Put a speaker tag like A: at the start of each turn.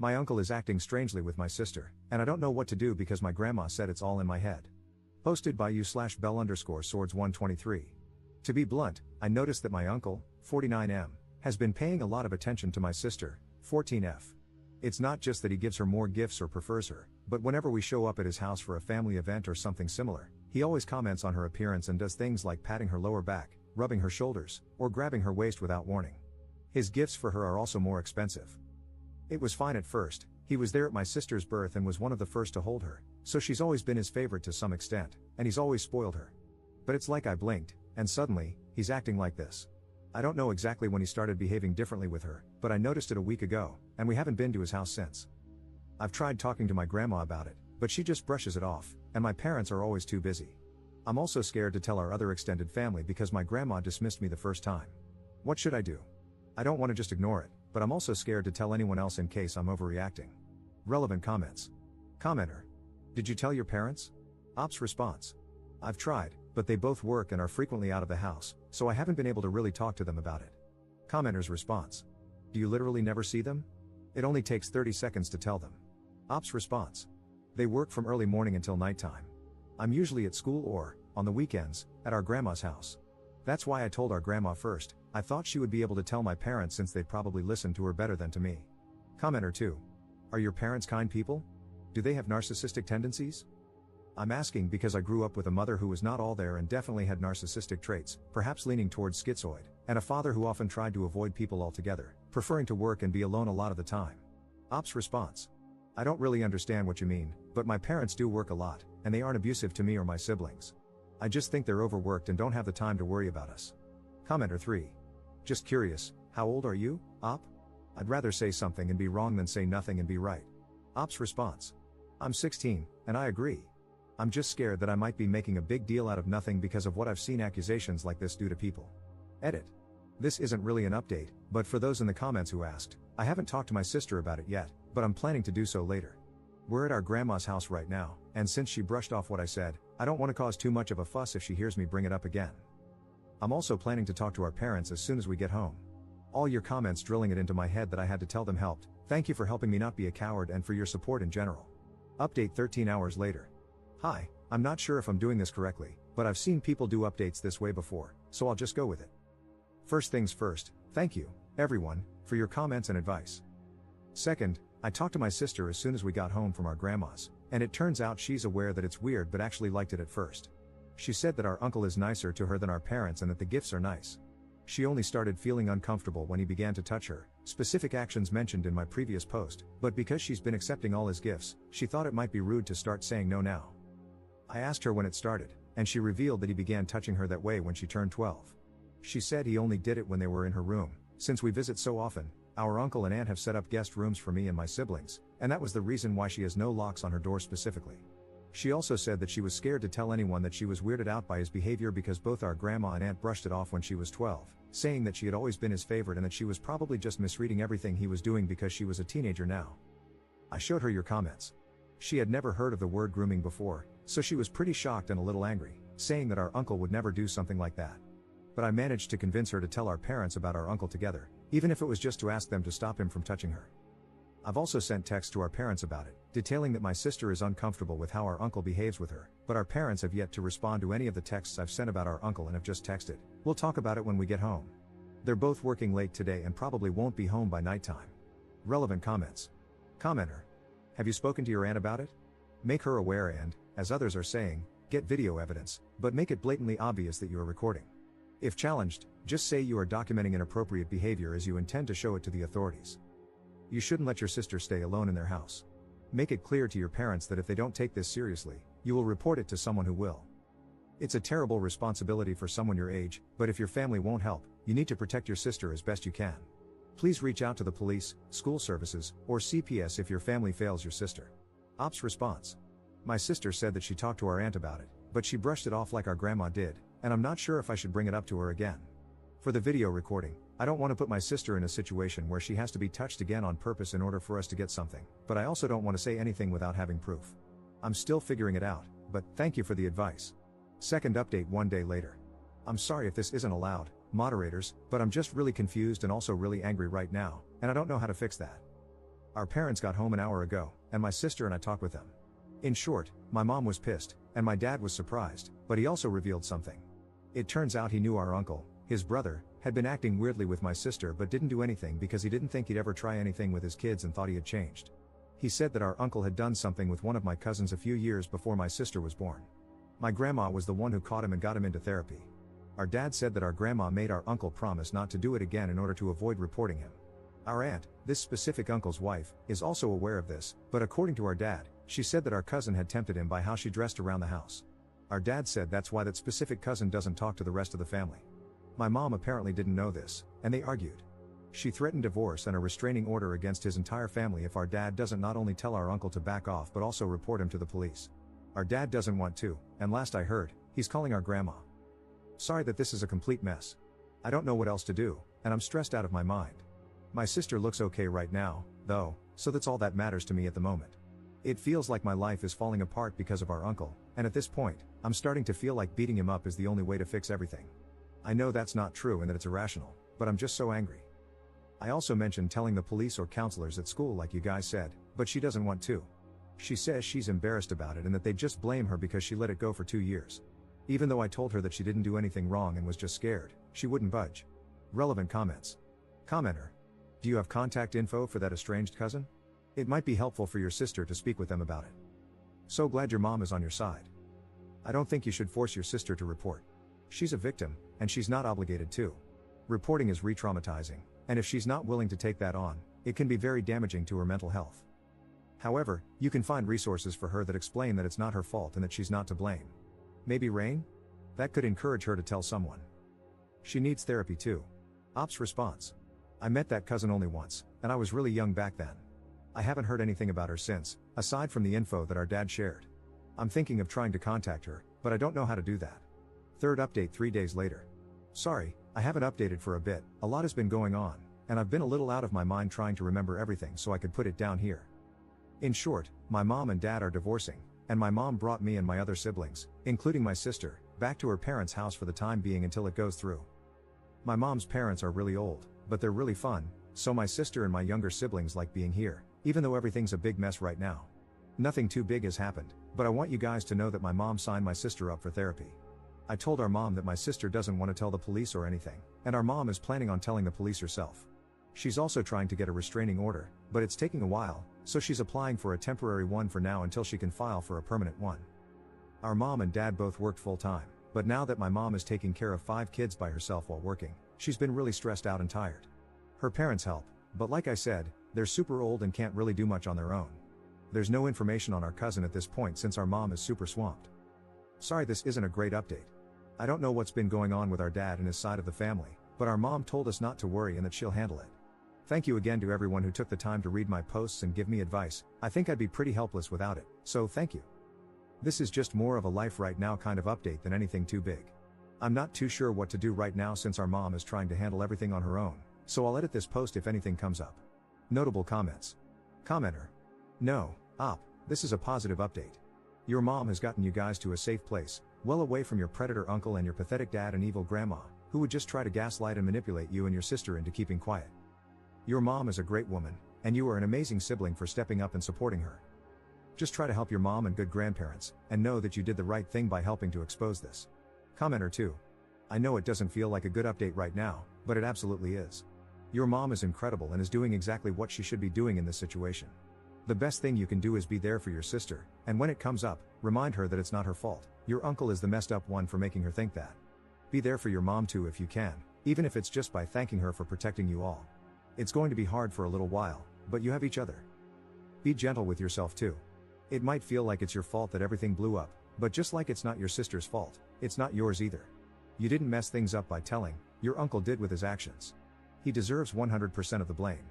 A: My uncle is acting strangely with my sister, and I don't know what to do because my grandma said it's all in my head. Posted by u/bell_swords123. To be blunt, I noticed that my uncle, 49M, has been paying a lot of attention to my sister, 14F. It's not just that he gives her more gifts or prefers her, but whenever we show up at his house for a family event or something similar, he always comments on her appearance and does things like patting her lower back, rubbing her shoulders, or grabbing her waist without warning. His gifts for her are also more expensive. It was fine at first, he was there at my sister's birth and was one of the first to hold her, so she's always been his favorite to some extent, and he's always spoiled her. But it's like I blinked, and suddenly, he's acting like this. I don't know exactly when he started behaving differently with her, but I noticed it a week ago, and we haven't been to his house since. I've tried talking to my grandma about it, but she just brushes it off, and my parents are always too busy. I'm also scared to tell our other extended family because my grandma dismissed me the first time. What should I do? I don't want to just ignore it, but I'm also scared to tell anyone else in case I'm overreacting. Relevant comments. Commenter. Did you tell your parents? Ops response. I've tried, but they both work and are frequently out of the house, so I haven't been able to really talk to them about it. Commenter's response. Do you literally never see them? It only takes 30 seconds to tell them. Ops response. They work from early morning until nighttime. I'm usually at school or, on the weekends, at our grandma's house. That's why I told our grandma first. I thought she would be able to tell my parents since they'd probably listen to her better than to me. Commenter 2. Are your parents kind people? Do they have narcissistic tendencies? I'm asking because I grew up with a mother who was not all there and definitely had narcissistic traits, perhaps leaning towards schizoid, and a father who often tried to avoid people altogether, preferring to work and be alone a lot of the time. Ops response. I don't really understand what you mean, but my parents do work a lot, and they aren't abusive to me or my siblings. I just think they're overworked and don't have the time to worry about us. Commenter 3. Just curious, how old are you, Op? I'd rather say something and be wrong than say nothing and be right. Op's response. I'm 16, and I agree. I'm just scared that I might be making a big deal out of nothing because of what I've seen accusations like this do to people. Edit. This isn't really an update, but for those in the comments who asked, I haven't talked to my sister about it yet, but I'm planning to do so later. We're at our grandma's house right now, and since she brushed off what I said, I don't want to cause too much of a fuss if she hears me bring it up again. I'm also planning to talk to our parents as soon as we get home. All your comments drilling it into my head that I had to tell them helped. Thank you for helping me not be a coward and for your support in general. Update 13 hours later. Hi, I'm not sure if I'm doing this correctly, but I've seen people do updates this way before, so I'll just go with it. First things first, thank you, everyone, for your comments and advice. Second, I talked to my sister as soon as we got home from our grandma's, and it turns out she's aware that it's weird but actually liked it at first. She said that our uncle is nicer to her than our parents and that the gifts are nice. She only started feeling uncomfortable when he began to touch her, specific actions mentioned in my previous post, but because she's been accepting all his gifts, she thought it might be rude to start saying no now. I asked her when it started, and she revealed that he began touching her that way when she turned 12. She said he only did it when they were in her room. Since we visit so often, our uncle and aunt have set up guest rooms for me and my siblings, and that was the reason why she has no locks on her door specifically. She also said that she was scared to tell anyone that she was weirded out by his behavior because both our grandma and aunt brushed it off when she was 12, saying that she had always been his favorite and that she was probably just misreading everything he was doing because she was a teenager now. I showed her your comments. She had never heard of the word grooming before, so she was pretty shocked and a little angry, saying that our uncle would never do something like that. But I managed to convince her to tell our parents about our uncle together, even if it was just to ask them to stop him from touching her. I've also sent texts to our parents about it, detailing that my sister is uncomfortable with how our uncle behaves with her, but our parents have yet to respond to any of the texts I've sent about our uncle and have just texted, "We'll talk about it when we get home." They're both working late today and probably won't be home by nighttime. Relevant comments. Commenter. Have you spoken to your aunt about it? Make her aware and, as others are saying, get video evidence, but make it blatantly obvious that you are recording. If challenged, just say you are documenting inappropriate behavior as you intend to show it to the authorities. You shouldn't let your sister stay alone in their house. Make it clear to your parents that if they don't take this seriously, you will report it to someone who will. It's a terrible responsibility for someone your age, but if your family won't help, you need to protect your sister as best you can. Please reach out to the police, school services, or CPS if your family fails your sister. Ops response. My sister said that she talked to our aunt about it, but she brushed it off like our grandma did, and I'm not sure if I should bring it up to her again. For the video recording, I don't want to put my sister in a situation where she has to be touched again on purpose in order for us to get something, but I also don't want to say anything without having proof. I'm still figuring it out, but thank you for the advice. Second update 1 day later. I'm sorry if this isn't allowed, moderators, but I'm just really confused and also really angry right now, and I don't know how to fix that. Our parents got home an hour ago, and my sister and I talked with them. In short, my mom was pissed, and my dad was surprised, but he also revealed something. It turns out he knew our uncle, his brother, had been acting weirdly with my sister but didn't do anything because he didn't think he'd ever try anything with his kids and thought he had changed. He said that our uncle had done something with one of my cousins a few years before my sister was born. My grandma was the one who caught him and got him into therapy. Our dad said that our grandma made our uncle promise not to do it again in order to avoid reporting him. Our aunt, this specific uncle's wife, is also aware of this, but according to our dad, she said that our cousin had tempted him by how she dressed around the house. Our dad said that's why that specific cousin doesn't talk to the rest of the family. My mom apparently didn't know this, and they argued. She threatened divorce and a restraining order against his entire family if our dad doesn't not only tell our uncle to back off but also report him to the police. Our dad doesn't want to, and last I heard, he's calling our grandma. Sorry that this is a complete mess. I don't know what else to do, and I'm stressed out of my mind. My sister looks okay right now, though, so that's all that matters to me at the moment. It feels like my life is falling apart because of our uncle, and at this point, I'm starting to feel like beating him up is the only way to fix everything. I know that's not true and that it's irrational, but I'm just so angry. I also mentioned telling the police or counselors at school like you guys said, but she doesn't want to. She says she's embarrassed about it and that they just blame her because she let it go for 2 years. Even though I told her that she didn't do anything wrong and was just scared, she wouldn't budge. Relevant comments. Commenter. Do you have contact info for that estranged cousin? It might be helpful for your sister to speak with them about it. So glad your mom is on your side. I don't think you should force your sister to report. She's a victim, and she's not obligated to. Reporting is re-traumatizing, and if she's not willing to take that on, it can be very damaging to her mental health. However, you can find resources for her that explain that it's not her fault and that she's not to blame. Maybe rain? That could encourage her to tell someone. She needs therapy too. Ops response. I met that cousin only once, and I was really young back then. I haven't heard anything about her since, aside from the info that our dad shared. I'm thinking of trying to contact her, but I don't know how to do that. Third update 3 days later. Sorry, I haven't updated for a bit, a lot has been going on, and I've been a little out of my mind trying to remember everything so I could put it down here. In short, my mom and dad are divorcing, and my mom brought me and my other siblings, including my sister, back to her parents' house for the time being until it goes through. My mom's parents are really old, but they're really fun, so my sister and my younger siblings like being here, even though everything's a big mess right now. Nothing too big has happened, but I want you guys to know that my mom signed my sister up for therapy. I told our mom that my sister doesn't want to tell the police or anything, and our mom is planning on telling the police herself. She's also trying to get a restraining order, but it's taking a while, so she's applying for a temporary one for now until she can file for a permanent one. Our mom and dad both worked full-time, but now that my mom is taking care of 5 kids by herself while working, she's been really stressed out and tired. Her parents help, but like I said, they're super old and can't really do much on their own. There's no information on our cousin at this point since our mom is super swamped. Sorry this isn't a great update. I don't know what's been going on with our dad and his side of the family, but our mom told us not to worry and that she'll handle it. Thank you again to everyone who took the time to read my posts and give me advice. I think I'd be pretty helpless without it, so thank you. This is just more of a life right now kind of update than anything too big. I'm not too sure what to do right now since our mom is trying to handle everything on her own, so I'll edit this post if anything comes up. Notable comments. Commenter. No, this is a positive update. Your mom has gotten you guys to a safe place, well away from your predator uncle and your pathetic dad and evil grandma, who would just try to gaslight and manipulate you and your sister into keeping quiet. Your mom is a great woman, and you are an amazing sibling for stepping up and supporting her. Just try to help your mom and good grandparents, and know that you did the right thing by helping to expose this. Commenter 2. I know it doesn't feel like a good update right now, but it absolutely is. Your mom is incredible and is doing exactly what she should be doing in this situation. The best thing you can do is be there for your sister, and when it comes up, remind her that it's not her fault. Your uncle is the messed up one for making her think that. Be there for your mom too if you can, even if it's just by thanking her for protecting you all. It's going to be hard for a little while, but you have each other. Be gentle with yourself too. It might feel like it's your fault that everything blew up, but just like it's not your sister's fault, it's not yours either. You didn't mess things up by telling, your uncle did with his actions. He deserves 100% of the blame.